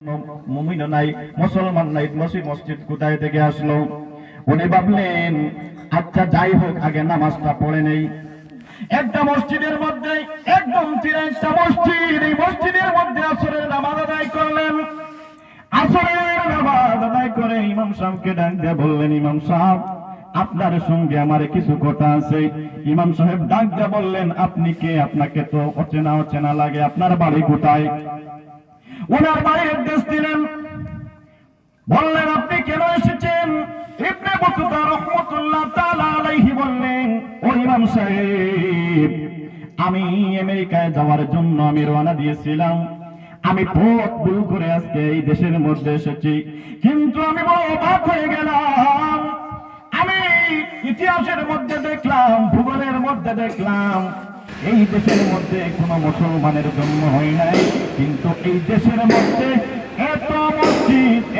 মুমিন নাই, মুসলমান নাই, মসজিদ কোথায় থেকে আসলো? উনি ভাবলেন আচ্ছা যাই হোক, আগে নামাজটা পড়ে নেই। একটা মসজিদের মধ্যে একদম একটা মসজিদ, এই মসজিদের মধ্যে আসরের নামাজ আদায় করলেন। আসরের নামাজ আদায় করে ইমাম সাহেবকে ডাক দিয়ে বললেন, ইমাম সাহেব আপনার সঙ্গে আমার কিছু কথা আছে। ইমাম সাহেব ডাক দিয়ে বললেন, আপনি কে? আপনাকে তো অচেনা অচেনা লাগে, আপনার বাড়ি কোথায়? ওনার বাড়ির অ্যাড্রেস দিলেন। বললেন, আপনি কেন এসেছেন? ইবনে বতুতা রাহমাতুল্লাহ তাআলা আলাইহি বললেন, ও ইমাম সাহেব, আমি আমেরিকায় যাওয়ার জন্য আমি রওনা দিয়েছিলাম। আমি পথ ভুল করে আজকে এই দেশের মধ্যে এসেছি, কিন্তু আমি বড় অবাক হয়ে গেলাম। আমি ইতিহাসের মধ্যে দেখলাম, ভূগোলের মধ্যে দেখলাম, এই দেশের মধ্যে কোনো মুসলমানের জন্ম হয় নাই, কিন্তু এই দেশের মধ্যে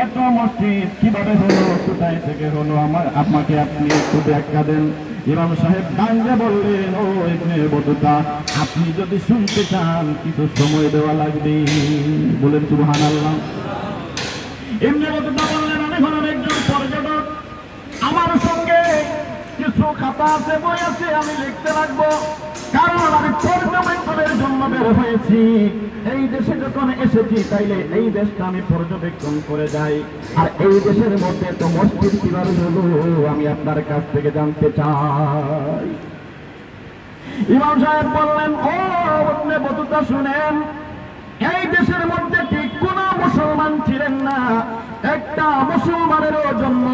এত মসজিদ কিভাবে হলো, কোথায় থেকে হলো? আমাকে আপনি একটু ব্যাখ্যা দেন। ইমাম সাহেব ডাঙ্গে বললেন, ও ইবনে বতুতা, আপনি যদি শুনতে চান কিছু সময় দেওয়া লাগবে। বলেন সুবহানাল্লাহ। ইবনে বতুতা বললেন, আমি হলাম একজন পর্যটক, আমার সঙ্গে কিছু খাতা আছে, বই আছে, আমি লিখতে লাগবো, কারণ আমি পর্যবেক্ষণের জন্য বের হয়েছি। এই দেশে যখন এসেছি তাইলে এই দেশটা আমি পর্যবেক্ষণ করে যাই, আর এই দেশের মধ্যে তো মসজিদ কিভাবে হলো আমি আপনার কাছ থেকে জানতে চাই। ইমাম সাহেব বললেন, ও ইবনে বতুতা শুনেন, এই দেশের মধ্যে ঠিক কোন মুসলমান ছিলেন না, একটা মুসলমানেরও জন্ম